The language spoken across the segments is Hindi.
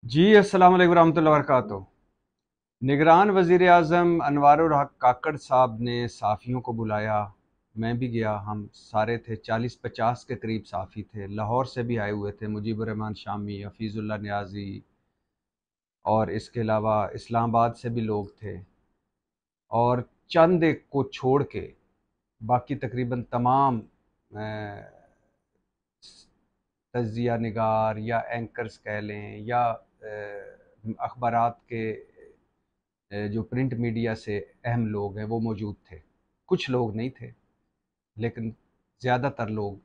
जी अस्सलाम वालेकुम रहमतुल्लाहि व बरकातुहू। निगरान वज़ीर आज़म अनवारुल हक काकड़ साहब ने सहाफ़ियों को बुलाया। मैं भी गया, हम सारे थे, 40-50 के करीब सहाफ़ी थे। लाहौर से भी आए हुए थे, मुजीबुर रहमान शामी, हफीज़ुल्लाह नियाज़ी और इसके अलावा इस्लामाबाद से भी लोग थे। और चंद एक को छोड़ के बाकी तकरीबन तमाम तज्ज़िया निगार या एंकर्स कह लें या अखबारात के जो प्रिंट मीडिया से अहम लोग हैं वो मौजूद थे। कुछ लोग नहीं थे, लेकिन ज़्यादातर लोग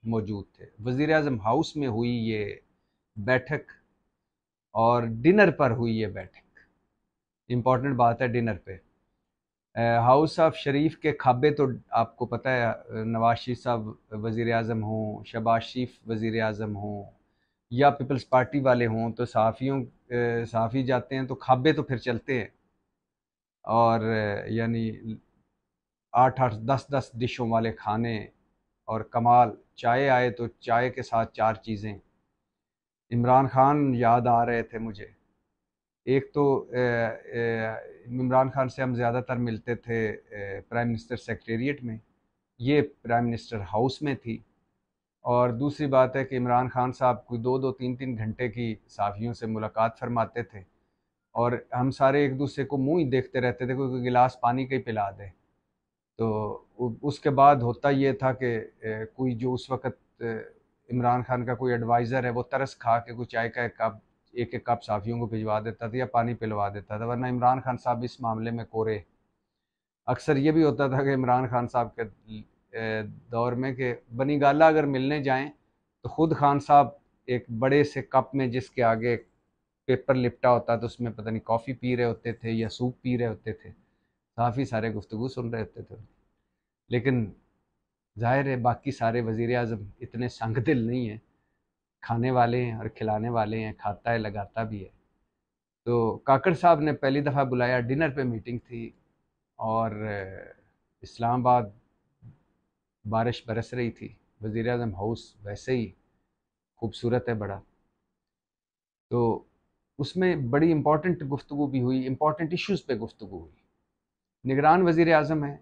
मौजूद थे। वज़ीर आज़म हाउस में हुई ये बैठक और डिनर पर हुई ये बैठक। इम्पॉर्टेंट बात है डिनर पे। हाउस ऑफ शरीफ के खाबे तो आपको पता है, नवाज शरीफ साहब वज़ीर आज़म हों, शहबाज शरीफ वज़ीर आज़म हों या पीपल्स पार्टी वाले हों, तो सहाफ़ी जाते हैं तो खाबे तो फिर चलते हैं। और यानी 8-8 10-10 डिशों वाले खाने और कमाल। चाय आए तो चाय के साथ 4 चीज़ें। इमरान खान याद आ रहे थे मुझे। एक तो इमरान खान से हम ज़्यादातर मिलते थे प्राइम मिनिस्टर सेक्रेटेरिएट में, ये प्राइम मिनिस्टर हाउस में थी। और दूसरी बात है कि इमरान खान साहब कोई 2-2 3-3 घंटे की सहाफ़ियों से मुलाकात फरमाते थे और हम सारे एक दूसरे को मुँह ही देखते रहते थे, कोई गिलास पानी का ही पिला दे। तो उसके बाद होता ये था कि कोई जो उस वक़्त इमरान खान का कोई एडवाइज़र है, वो तरस खा के कोई चाय का एक-एक कप सहाफ़ियों को भिजवा देता था या पानी पिलवा देता था, वरना इमरान खान साहब इस मामले में कोरे। अक्सर ये भी होता था कि इमरान खान साहब के दौर में कि बनी गाला अगर मिलने जाएँ, तो ख़ुद खान साहब एक बड़े से कप में जिसके आगे एक पेपर लिपटा होता था, उसमें पता नहीं कॉफ़ी पी रहे होते थे या सूप पी रहे होते थे। काफ़ी सारे गुफ्तगू सुन रहे होते थे। लेकिन ज़ाहिर है बाकी सारे वज़ीर आज़म इतने संगदिल नहीं हैं, खाने वाले हैं और खिलाने वाले हैं, खाता है लगाता भी है। तो काकड़ साहब ने पहली दफ़ा बुलाया, डिनर पे मीटिंग थी और इस्लामाबाद बारिश बरस रही थी। वज़ीर आज़म हाउस वैसे ही खूबसूरत है बड़ा। तो उसमें बड़ी इम्पोर्टेंट गुफ्तगू भी हुई, इम्पोर्टेंट इश्यूज़ पे गुफ्तगू हुई। निगरान वज़ीर आज़म है,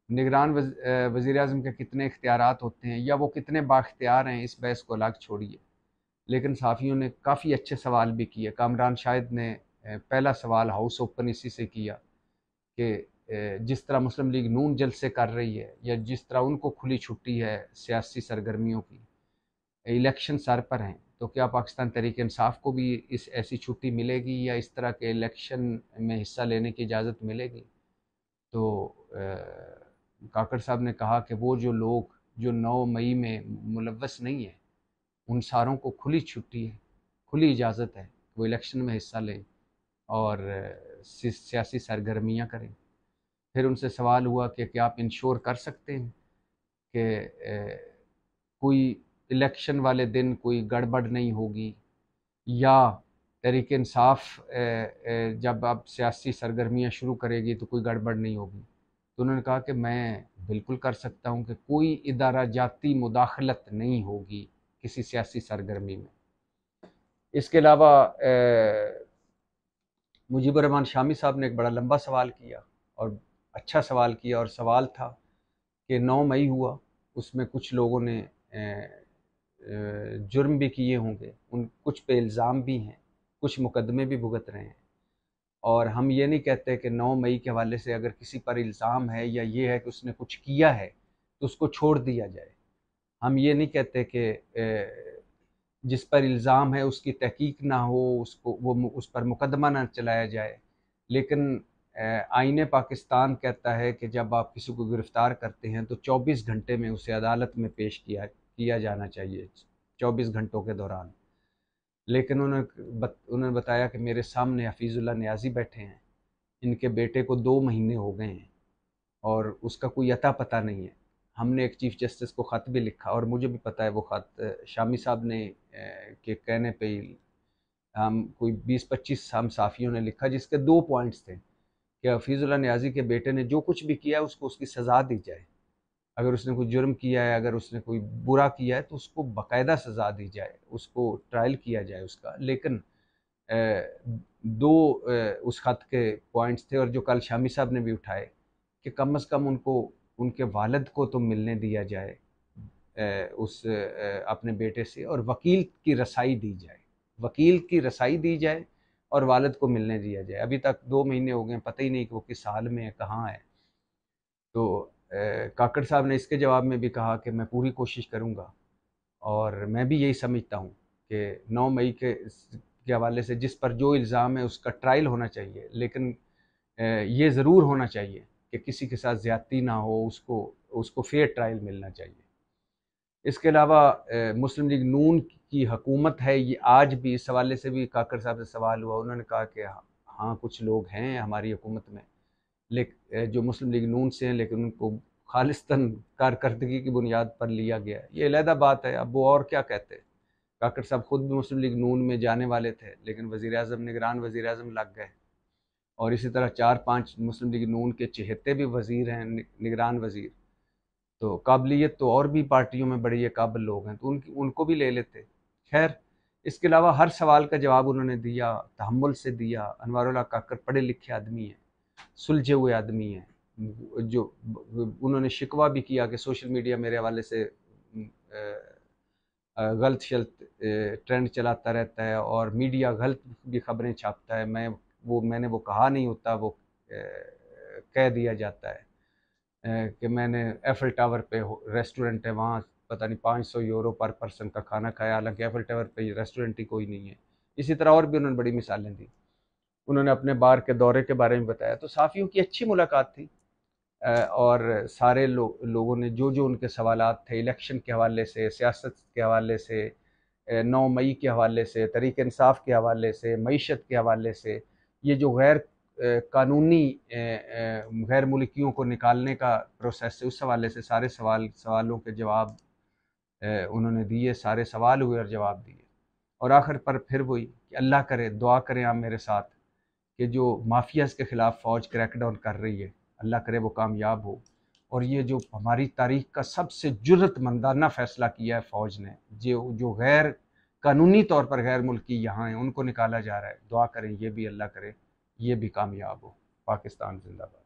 निगरान वज़ीर आज़म के कितने इख्तियारात होते हैं या वो कितने बाख्तियार हैं, इस बहस को अलग छोड़िए। लेकिन सहाफ़ियों ने काफ़ी अच्छे सवाल भी किए। कामरान शाहिद ने पहला सवाल हाउस ओपन इसी से किया कि जिस तरह मुस्लिम लीग नून जलसे कर रही है या जिस तरह उनको खुली छुट्टी है सियासी सरगर्मियों की, इलेक्शन सर पर हैं, तो क्या पाकिस्तान तहरीक इंसाफ को भी इस ऐसी छुट्टी मिलेगी या इस तरह के इलेक्शन में हिस्सा लेने की इजाज़त मिलेगी? तो काकड़ साहब ने कहा कि वो जो लोग जो 9 मई में मुलव्वस नहीं है, उन सारों को खुली छुट्टी है, खुली इजाज़त है, वो इलेक्शन में हिस्सा लें और सियासी सरगर्मियाँ करें। फिर उनसे सवाल हुआ कि क्या आप इंश्योर कर सकते हैं कि कोई इलेक्शन वाले दिन कोई गड़बड़ नहीं होगी या तहरीक इंसाफ जब आप सियासी सरगर्मियाँ शुरू करेगी तो कोई गड़बड़ नहीं होगी? तो उन्होंने कहा कि मैं बिल्कुल कर सकता हूँ कि कोई इदारा जाती मुदाखलत नहीं होगी किसी सियासी सरगर्मी में। इसके अलावा मुजीबुर रहमान शामी साहब ने एक बड़ा लंबा सवाल किया और अच्छा सवाल किया, और सवाल था कि 9 मई हुआ, उसमें कुछ लोगों ने जुर्म भी किए होंगे, उन कुछ पे इल्ज़ाम भी हैं, कुछ मुकदमे भी भुगत रहे हैं। और हम ये नहीं कहते कि 9 मई के हवाले से अगर किसी पर इल्ज़ाम है या ये है कि उसने कुछ किया है तो उसको छोड़ दिया जाए। हम ये नहीं कहते कि जिस पर इल्ज़ाम है उसकी तहकीक ना हो, उसको वो उस पर मुकदमा ना चलाया जाए। लेकिन आईन पाकिस्तान कहता है कि जब आप किसी को गिरफ़्तार करते हैं तो 24 घंटे में उसे अदालत में पेश किया जाना चाहिए, 24 घंटों के दौरान। लेकिन उन्होंने बताया कि मेरे सामने हफीज़ुल्लाह नियाज़ी बैठे हैं, इनके बेटे को 2 महीने हो गए हैं और उसका कोई अता पता नहीं है। हमने एक चीफ़ जस्टिस को ख़त भी लिखा और मुझे भी पता है वो ख़त शामी साहब ने के कहने पे ही हम कोई 20-25 हम सहाफ़ियों ने लिखा, जिसके 2 पॉइंट्स थे कि हफीज़ुल्लाह नियाज़ी के बेटे ने जो कुछ भी किया है उसको उसकी सज़ा दी जाए। अगर उसने कोई जुर्म किया है, अगर उसने कोई बुरा किया है तो उसको बाकायदा सज़ा दी जाए, उसको ट्रायल किया जाए उसका। लेकिन दो उस खत के पॉइंट्स थे, और जो कल शामी साहब ने भी उठाए कि कम से कम उनको, उनके वालिद को तो मिलने दिया जाए अपने बेटे से, और वकील की रसाई दी जाए, वकील की रसाई दी जाए और वालिद को मिलने दिया जाए। अभी तक 2 महीने हो गए, पता ही नहीं कि वो किस हाल में है, कहाँ है। तो काकड़ साहब ने इसके जवाब में भी कहा कि मैं पूरी कोशिश करूँगा, और मैं भी यही समझता हूँ कि 9 मई के हवाले से जिस पर जो इल्ज़ाम है उसका ट्रायल होना चाहिए, लेकिन ये ज़रूर होना चाहिए कि किसी के साथ ज़्यादती ना हो, उसको फेयर ट्रायल मिलना चाहिए। इसके अलावा मुस्लिम लीग नून की हुकूमत है, ये आज भी, इस हवाले से भी काकड़ साहब से सवाल हुआ, उन्होंने कहा कि हाँ कुछ लोग हैं हमारी हुकूमत में जो मुस्लिम लीग नून से हैं, लेकिन उनको खालिस्तन कारकर्दगी की बुनियाद पर लिया गया है। ये अलहदा बात है, अब वो और क्या कहते हैं। काकड़ साहब खुद भी मुस्लिम लीग नून में जाने वाले थे, लेकिन वज़ीर-ए-आज़म, निगरान वज़ीर-ए-आज़म लग गए, और इसी तरह 4-5 मुस्लिम लीग नून के चहेते भी वज़ीर हैं, निगरान वज़ीर। तो काबिलियत तो और भी पार्टियों में बड़ी है, काबिल लोग हैं, तो उनको भी ले लेते। खैर, इसके अलावा हर सवाल का जवाब उन्होंने दिया, तहम्मुल से दिया। अनवारुल्लाह काकड़ पढ़े लिखे आदमी हैं, सुलझे हुए आदमी हैं। जो उन्होंने शिकवा भी किया कि सोशल मीडिया मेरे हवाले से गलत शलत ट्रेंड चलाता रहता है, और मीडिया गलत भी खबरें छापता है। मैंने वो कहा नहीं होता, वो कह दिया जाता है कि मैंने एफिल टावर पे रेस्टोरेंट है, वहाँ पता नहीं 500 यूरो पर पर्सन का खाना खाया, हालांकि एफिल टावर पे रेस्टोरेंट ही कोई नहीं है। इसी तरह और भी उन्होंने बड़ी मिसालें दी। उन्होंने अपने बार के दौरे के बारे में बताया। तो साफ़ियों की अच्छी मुलाकात थी, और सारे लोगों ने जो जो उनके सवालात थे, इलेक्शन के हवाले से, सियासत के हवाले से, 9 मई के हवाले से, तहरीक इंसाफ के हवाले से, मईशत के हवाले से, ये जो कानूनी गैर मुल्कियों को निकालने का प्रोसेस है, उस हवाले से सारे सवालों के जवाब उन्होंने दिए। सारे सवाल हुए और जवाब दिए, और आखिर पर फिर वही कि अल्लाह करे, दुआ करें आप मेरे साथ, कि जो माफियाज़ के ख़िलाफ़ फ़ौज क्रैकडाउन कर रही है, अल्लाह करे वो कामयाब हो। और ये जो हमारी तारीख़ का सबसे जुर्रतमंदाना फ़ैसला किया है फ़ौज ने, जो गैर कानूनी तौर पर गैर मुल्की यहाँ हैं, उनको निकाला जा रहा है, दुआ करें ये भी अल्लाह करे ये भी कामयाब हो। पाकिस्तान जिंदाबाद।